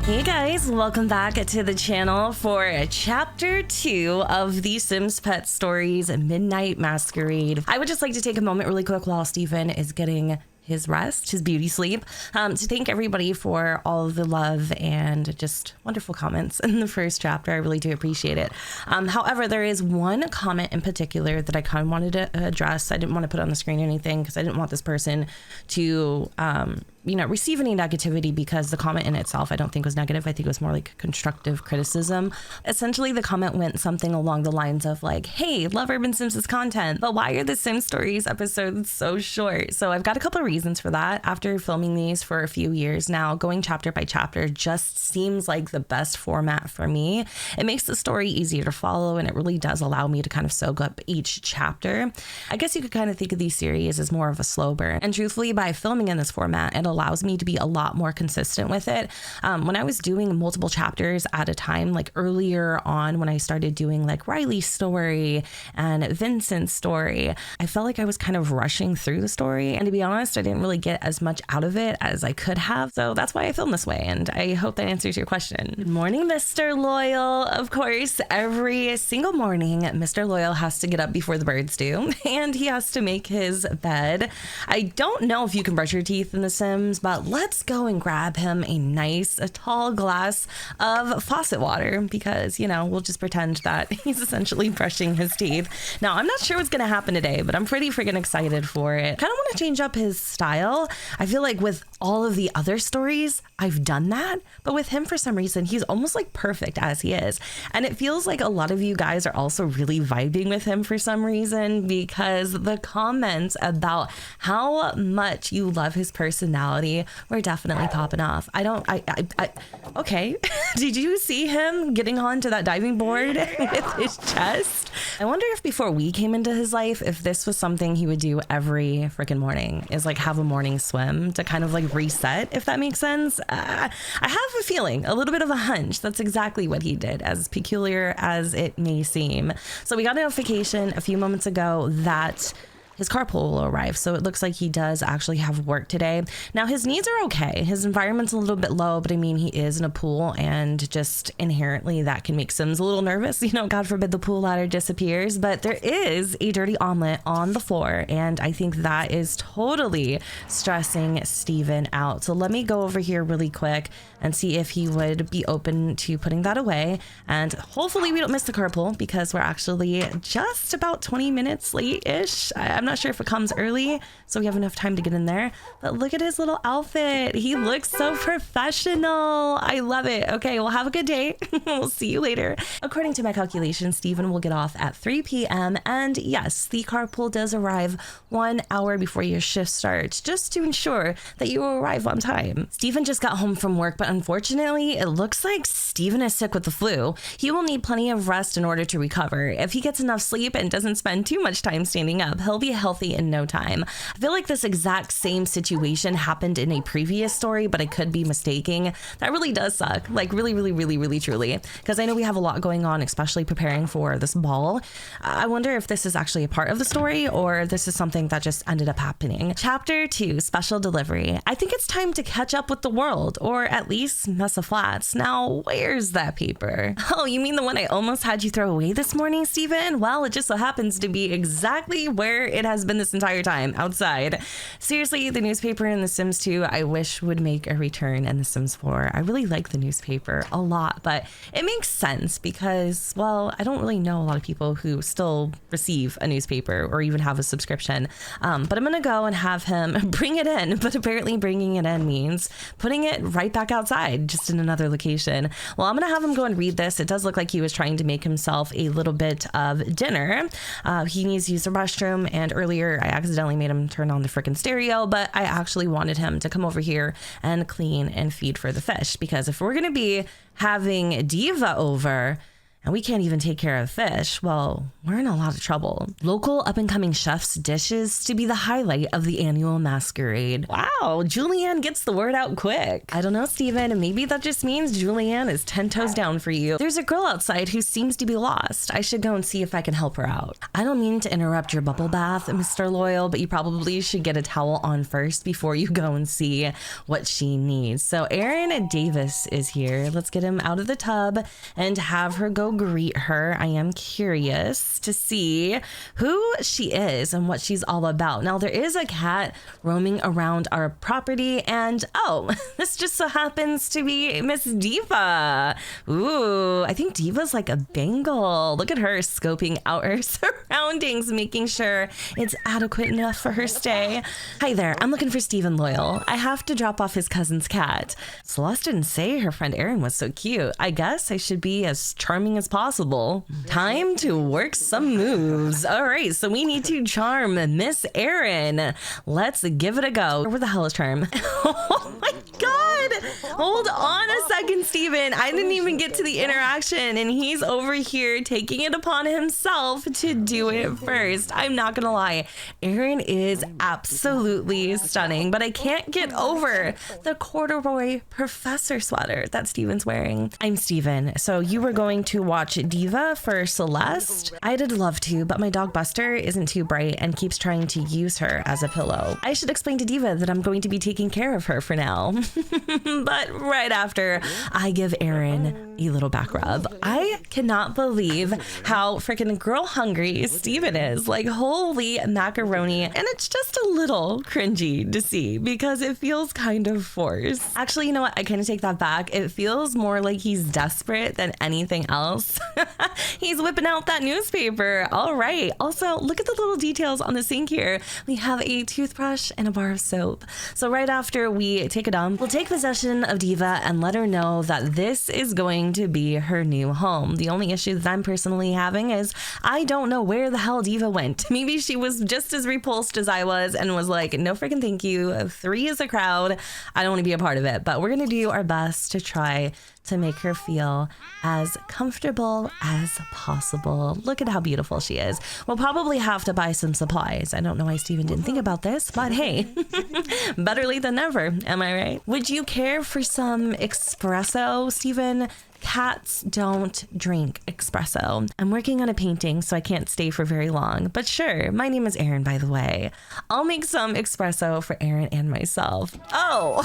Hey guys, welcome back to the channel for chapter 2 of the Sims Pet Stories Midnight Masquerade. I would just like to take a moment really quick while Stephan is getting his rest, his beauty sleep, to thank everybody for all of the love and just wonderful comments in the first chapter. I really do appreciate it. However, there is one comment in particular that I kind of wanted to address. I didn't want to put on the screen or anything because I didn't want this person to receive any negativity, because the comment in itself I don't think was negative. I think it was more like constructive criticism. Essentially, the comment went something along the lines of like, hey, love UrbanSims' content, but why are the Sim Stories episodes so short? So I've got a couple of reasons for that. After filming these for a few years now, going chapter by chapter just seems like the best format for me. It makes the story easier to follow, and it really does allow me to kind of soak up each chapter. I guess you could kind of think of these series as more of a slow burn. And truthfully, by filming in this format, it allows me to be a lot more consistent with it. When I was doing multiple chapters at a time, like earlier on when I started doing like Riley's story and Vincent's story, I felt like I was kind of rushing through the story. And to be honest, I didn't really get as much out of it as I could have. So that's why I film this way. And I hope that answers your question. Good morning, Mr. Loyal. Of course, every single morning, Mr. Loyal has to get up before the birds do, and he has to make his bed. I don't know if you can brush your teeth in The Sims, but let's go and grab him a tall glass of faucet water, because, we'll just pretend that he's essentially brushing his teeth. Now, I'm not sure what's going to happen today, but I'm pretty freaking excited for it. Kind of want to change up his style. I feel like with all of the other stories, I've done that, but with him, for some reason, he's almost like perfect as he is. And it feels like a lot of you guys are also really vibing with him for some reason, because the comments about how much you love his personality were definitely popping off. Okay. Did you see him getting onto that diving board with his chest? I wonder if before we came into his life, if this was something he would do every freaking morning, is like have a morning swim to kind of like reset, if that makes sense. I have a feeling, a little bit of a hunch, that's exactly what he did, as peculiar as it may seem. So we got a notification a few moments ago that his carpool will arrive. So it looks like he does actually have work today. Now, his needs are okay. His environment's a little bit low, but I mean, he is in a pool, and just inherently that can make Sims a little nervous. God forbid the pool ladder disappears, but there is a dirty omelet on the floor, and I think that is totally stressing Stephan out. So let me go over here really quick and see if he would be open to putting that away. And hopefully we don't miss the carpool, because we're actually just about 20 minutes late-ish. I'm not sure if it comes early, so we have enough time to get in there. But look at his little outfit. He looks so professional. I love it. Okay, well, have a good day. We'll see you later. According to my calculations, Stephan will get off at 3 p.m. And yes, the carpool does arrive 1 hour before your shift starts, just to ensure that you will arrive on time. Stephan just got home from work, but unfortunately, it looks like Stephan is sick with the flu. He will need plenty of rest in order to recover. If he gets enough sleep and doesn't spend too much time standing up, he'll be healthy in no time. I feel like this exact same situation happened in a previous story, but I could be mistaking. That really does suck. Like really, really, really, really, truly. Because I know we have a lot going on, especially preparing for this ball. I wonder if this is actually a part of the story, or this is something that just ended up happening. Chapter 2, Special Delivery. I think it's time to catch up with the world, or at least Mesa Flats. Now, where's that paper? Oh, you mean the one I almost had you throw away this morning, Stephan? Well, it just so happens to be exactly where it has been this entire time, outside. Seriously, the newspaper in The Sims 2, I wish would make a return in The Sims 4. I really like the newspaper a lot, but it makes sense because, well, I don't really know a lot of people who still receive a newspaper or even have a subscription. But I'm gonna go and have him bring it in, but apparently bringing it in means putting it right back outside, just in another location. Well, I'm gonna have him go and read this. It does look like he was trying to make himself a little bit of dinner. He needs to use the restroom, and earlier I accidentally made him turn on the freaking stereo, but I actually wanted him to come over here and clean and feed for the fish, because if we're gonna be having Diva over, and we can't even take care of fish, well, we're in a lot of trouble. Local up-and-coming chefs' dishes to be the highlight of the annual masquerade. Wow, Julianne gets the word out quick. I don't know, Stephen, maybe that just means Julianne is 10 toes down for you. There's a girl outside who seems to be lost. I should go and see if I can help her out. I don't mean to interrupt your bubble bath, Mr. Loyal, but you probably should get a towel on first before you go and see what she needs. So Aaron Davis is here. Let's get him out of the tub and have her go greet her. I am curious to see who she is and what she's all about. Now, there is a cat roaming around our property, and oh, this just so happens to be Miss Diva. Ooh, I think Diva's like a Bengal. Look at her scoping out her surroundings, making sure it's adequate enough for her stay. Hi there, I'm looking for Stephen Loyal. I have to drop off his cousin's cat. Celeste didn't say her friend Erin was so cute. I guess I should be as charming as possible. Time to work some moves. All right, so we need to charm Miss Erin. Let's give it a go. Where the hell is charm? Oh my God. Hold on a second, Stephen. I didn't even get to the interaction, and he's over here taking it upon himself to do it first. I'm not gonna lie. Erin is absolutely stunning, but I can't get over the corduroy professor sweater that Stephen's wearing. I'm Stephen. So you were going to watch Diva for Celeste? I did love to, but my dog Buster isn't too bright and keeps trying to use her as a pillow. I should explain to Diva that I'm going to be taking care of her for now. But right after I give Erin a little back rub. I cannot believe how freaking girl hungry Stephen is. Like, holy macaroni. And it's just a little cringy to see because it feels kind of forced. Actually, you know what? I kind of take that back. It feels more like he's desperate than anything else. He's whipping out that newspaper. All right. Also, look at the little details on the sink here. We have a toothbrush and a bar of soap. So right after we take a dump, we'll take possession of Diva and let her know that this is going to be her new home. The only issue that I'm personally having is I don't know where the hell Diva went. Maybe she was just as repulsed as I was and was like, no freaking thank you. 3 is a crowd. I don't want to be a part of it, but we're going to do our best to try to make her feel as comfortable as possible. Look at how beautiful she is. We'll probably have to buy some supplies. I don't know why Stephen didn't think about this, but hey, better late than never. Am I right? Would you care for some espresso, Stephen? Cats don't drink espresso. I'm working on a painting, so I can't stay for very long. But sure, my name is Erin, by the way. I'll make some espresso for Erin and myself. Oh,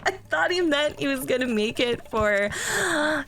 I thought he meant he was gonna make it for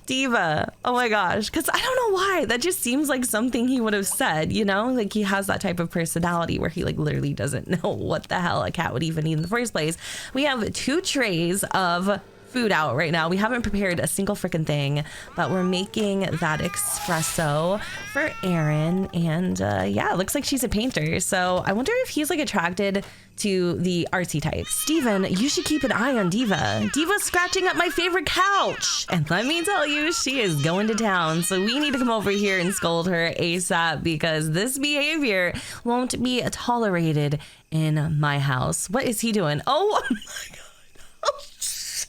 Diva. Oh my gosh, because I don't know why. That just seems like something he would have said, you know? Like he has that type of personality where he like literally doesn't know what the hell a cat would even eat in the first place. We have 2 trays of food out right now. We haven't prepared a single freaking thing, but we're making that espresso for Erin. And yeah, it looks like she's a painter. So I wonder if he's like attracted to the artsy type. Stephen, you should keep an eye on Diva. Diva's scratching up my favorite couch. And let me tell you, she is going to town. So we need to come over here and scold her ASAP because this behavior won't be tolerated in my house. What is he doing? Oh my God.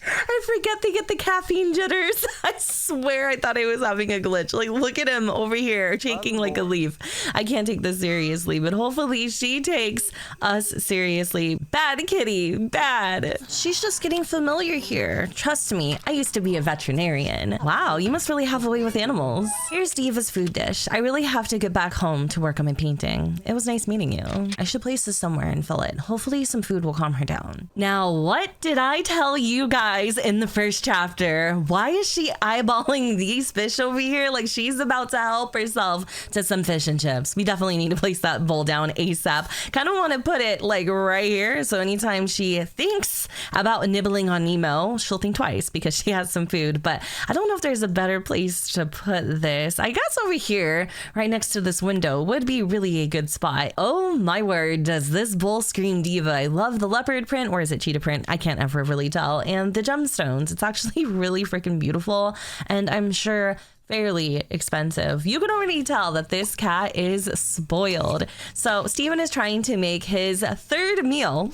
I forget to get the caffeine jitters. I swear I thought I was having a glitch. Like, look at him over here shaking like a leaf. I can't take this seriously, but hopefully she takes us seriously. Bad kitty, bad. She's just getting familiar here. Trust me, I used to be a veterinarian. Wow, you must really have a way with animals. Here's Diva's food dish. I really have to get back home to work on my painting. It was nice meeting you. I should place this somewhere and fill it. Hopefully some food will calm her down. Now, what did I tell you guys in the first chapter? Why is she eyeballing these fish over here like she's about to help herself to some fish and chips? We definitely need to place that bowl down ASAP. Kind of want to put it like right here, so anytime she thinks about nibbling on Nemo, she'll think twice because she has some food. But I don't know if there's a better place to put this. I guess over here right next to this window would be really a good spot. Oh my word, does this bowl scream Diva. I love the leopard print, or is it cheetah print? I can't ever really tell. And the gemstones, it's actually really freaking beautiful, and I'm sure fairly expensive. You can already tell that this cat is spoiled. So Stephen is trying to make his 3rd meal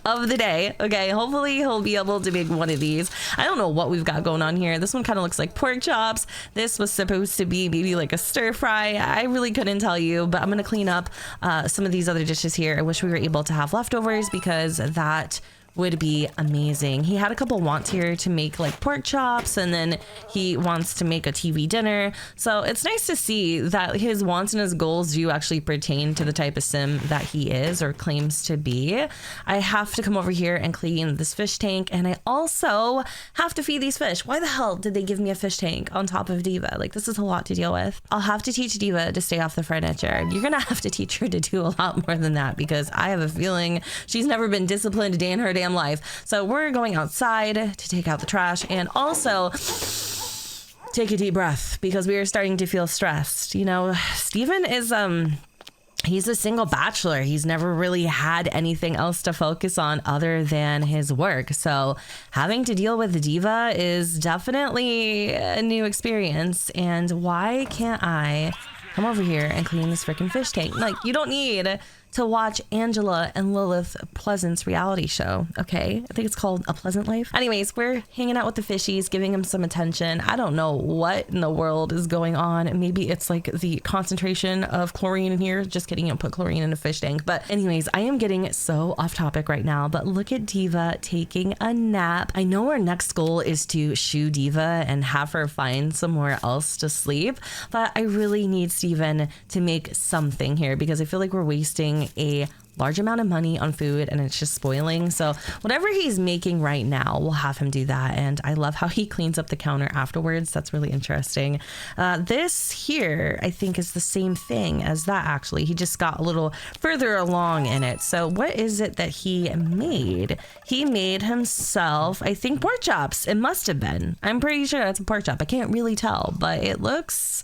of the day. Okay, hopefully he'll be able to make one of these. I don't know what we've got going on here. This one kind of looks like pork chops. This was supposed to be maybe like a stir fry. I really couldn't tell you, but I'm gonna clean up some of these other dishes here. I wish we were able to have leftovers because that would be amazing. He had a couple wants here to make like pork chops, and then he wants to make a TV dinner. So it's nice to see that his wants and his goals do actually pertain to the type of sim that he is or claims to be. I have to come over here and clean this fish tank, and I also have to feed these fish. Why the hell did they give me a fish tank on top of Diva? Like, this is a lot to deal with. I'll have to teach Diva to stay off the furniture. You're gonna have to teach her to do a lot more than that, because I have a feeling she's never been disciplined a day in her damn life. So we're going outside to take out the trash and also take a deep breath because we are starting to feel stressed. You know, Stephan is he's a single bachelor. He's never really had anything else to focus on other than his work. So having to deal with Diva is definitely a new experience. And why can't I come over here and clean this freaking fish tank? Like, you don't need to watch Angela and Lilith Pleasant's reality show, okay? I think it's called A Pleasant Life. Anyways, we're hanging out with the fishies, giving them some attention. I don't know what in the world is going on. Maybe it's like the concentration of chlorine in here. Just kidding, you don't put chlorine in a fish tank. But anyways, I am getting so off topic right now, but look at Diva taking a nap. I know our next goal is to shoo Diva and have her find somewhere else to sleep, but I really need Stephan to make something here because I feel like we're wasting a large amount of money on food and it's just spoiling. So whatever he's making right now, we'll have him do that. And I love how he cleans up the counter afterwards. That's really interesting. This here, I think, is the same thing as that. Actually, he just got a little further along in it. So what is it that he made? He made himself, I think, pork chops. It must have been. I'm pretty sure that's a pork chop. I can't really tell, but it looks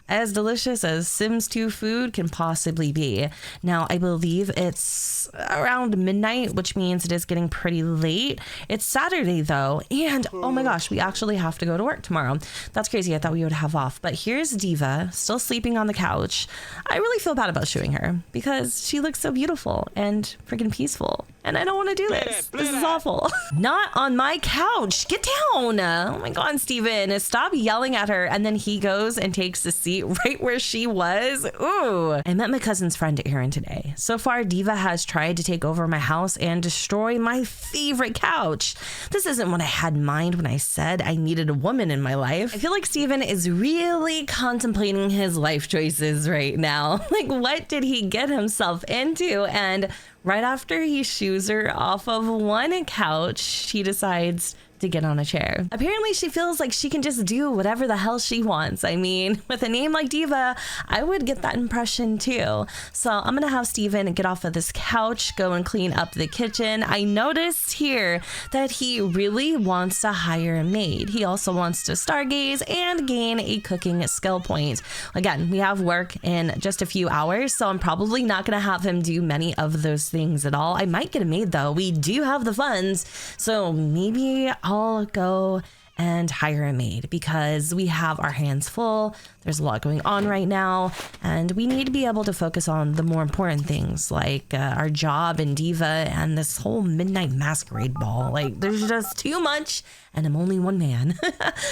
as delicious as Sims 2 food can possibly be. Now, I believe it's around midnight, which means it is getting pretty late. It's Saturday though, and oh my gosh, we actually have to go to work tomorrow. That's crazy. I thought we would have off, but here's Diva still sleeping on the couch. I really feel bad about shooing her because she looks so beautiful and freaking peaceful. And I don't want to do this. This is awful. Not on my couch. Get down. Oh my God, Stephan, stop yelling at her. And then he goes and takes the seat right where she was. Ooh. I met my cousin's friend Aaron today. So far, Diva has tried to take over my house and destroy my favorite couch. This isn't what I had in mind when I said I needed a woman in my life. I feel like Stephan is really contemplating his life choices right now. Like, what did he get himself into? And right after he shoos her off of one couch, she decides to get on a chair. Apparently she feels like she can just do whatever the hell she wants. I mean, with a name like Diva, I would get that impression too. So I'm gonna have Stephan get off of this couch, go and clean up the kitchen. I noticed here that he really wants to hire a maid. He also wants to stargaze and gain a cooking skill point. Again, we have work in just a few hours, so I'm probably not gonna have him do many of those things at all. I might get a maid though. We do have the funds, so maybe I'll go and hire a maid because we have our hands full. There's a lot going on right now, and we need to be able to focus on the more important things like our job and Diva and this whole midnight masquerade ball. Like, there's just too much, and I'm only one man.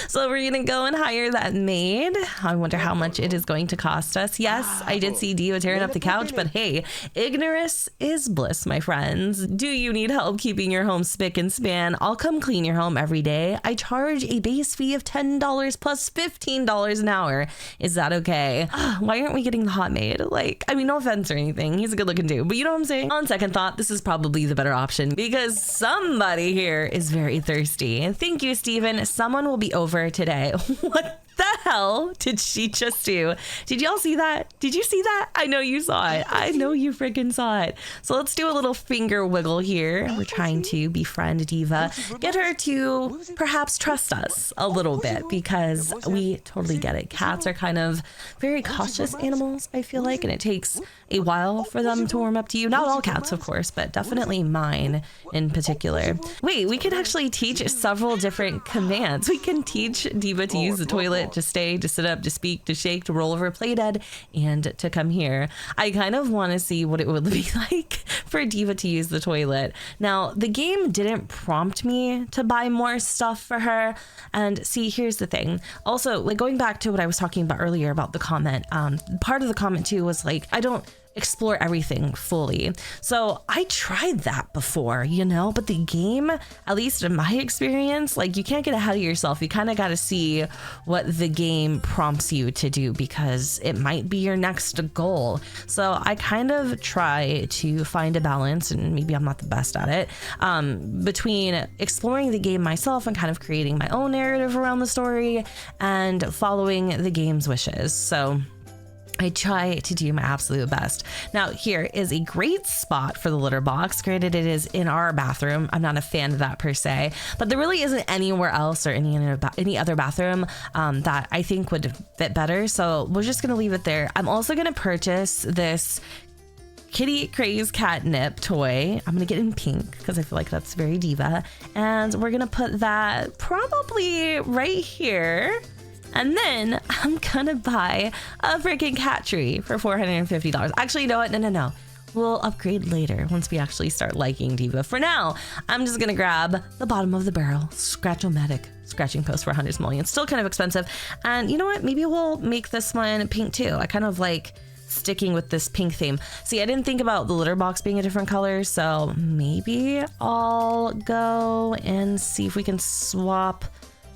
So we're gonna go and hire that maid. I wonder how much it is going to cost us. Yes, I did see Diva tearing up the couch, but hey, ignorance is bliss, my friends. Do you need help keeping your home spick and span? I'll come clean your home every day. I charge a base fee of $10 plus $15 an hour. Is that okay? Why aren't we getting the hot maid? Like, I mean, no offense or anything. He's a good looking dude, but you know what I'm saying? On second thought, this is probably the better option because somebody here is very thirsty. Thank you, Stephan. Someone will be over today. What the hell did she just do? Did y'all see that? Did you see that? I know you saw it. I know you freaking saw it. So let's do a little finger wiggle here. We're trying to befriend Diva, get her to perhaps trust us a little bit because we totally get it. Cats are kind of very cautious animals, I feel like, and it takes a while for them to warm up to you. Not all cats, of course, but definitely mine in particular. Wait, we can actually teach several different commands. We can teach Diva to use the toilet just stay, to sit up, to speak, to shake, to roll over, play dead, and to come here. I kind of want to see what it would be like for Diva to use the toilet. Now, the game didn't prompt me to buy more stuff for her. And see, here's the thing. Also, like going back to what I was talking about earlier about the comment, part of the comment too was like, I don't explore everything fully. So I tried that before, you know, but the game, at least in my experience, like you can't get ahead of yourself. You kind of got to see what the game prompts you to do because it might be your next goal. So I kind of try to find a balance, and maybe I'm not the best at it, between exploring the game myself and kind of creating my own narrative around the story and following the game's wishes. So I try to do my absolute best. Now, here is a great spot for the litter box. Granted, it is in our bathroom. I'm not a fan of that per se, but there really isn't anywhere else or any other bathroom that I think would fit better. So we're just going to leave it there. I'm also going to purchase this Kitty Craze catnip toy. I'm gonna get in pink because I feel like that's very Diva. And we're gonna put that probably right here. And then I'm gonna buy a freaking cat tree for $450. Actually, you know what? No. We'll upgrade later once we actually start liking Diva. For now, I'm just gonna grab the bottom of the barrel, Scratch-O-Matic scratching post for 100 simoleons. Still kind of expensive. And you know what? Maybe we'll make this one pink too. I kind of like sticking with this pink theme. See, I didn't think about the litter box being a different color, so maybe I'll go and see if we can swap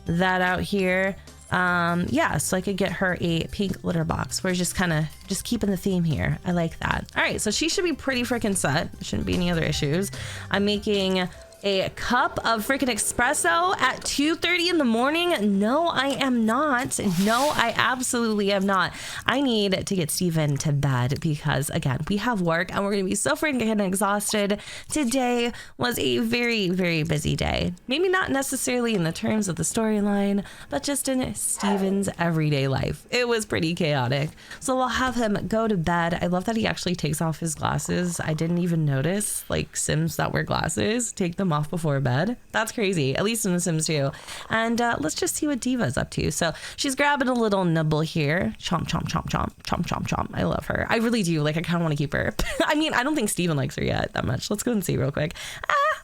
that out here. Yeah, so I could get her a pink litter box. We're just kind of keeping the theme here. I like that. All right, so she should be pretty freaking set. There shouldn't be any other issues. I'm making a cup of freaking espresso at 2:30 in the morning. No, I am not. No, I absolutely am not. I need to get Stephan to bed because, again, we have work and we're going to be so freaking exhausted. Today was a very, very busy day. Maybe not necessarily in the terms of the storyline, but just in Stephan's everyday life. It was pretty chaotic. So we'll have him go to bed. I love that he actually takes off his glasses. I didn't even notice, like, Sims that wear glasses take them off before bed. That's crazy, at least in The Sims 2. And let's just see what Diva's up to. So she's grabbing a little nibble here. Chomp, chomp, chomp, chomp, chomp, chomp, chomp. I love her. I really do. Like, I kind of want to keep her. I mean, I don't think Stephan likes her yet that much. Let's go and see real quick.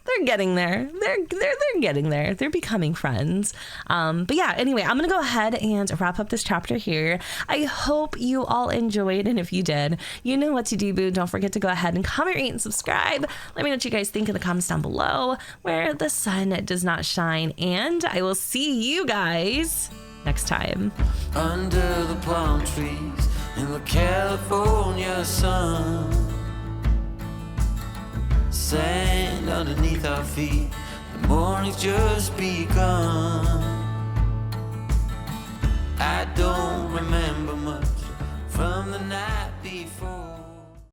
They're getting there. They're getting there. They're becoming friends. But yeah, anyway, I'm gonna go ahead and wrap up this chapter here. I hope you all enjoyed, and if you did, you know what to do, boo. Don't forget to go ahead and comment, rate, and subscribe. Let me know what you guys think in the comments down below where the sun does not shine, and I will see you guys next time. Under the palm trees in the California sun, sand underneath our feet, the morning's just begun. I don't remember much from the night.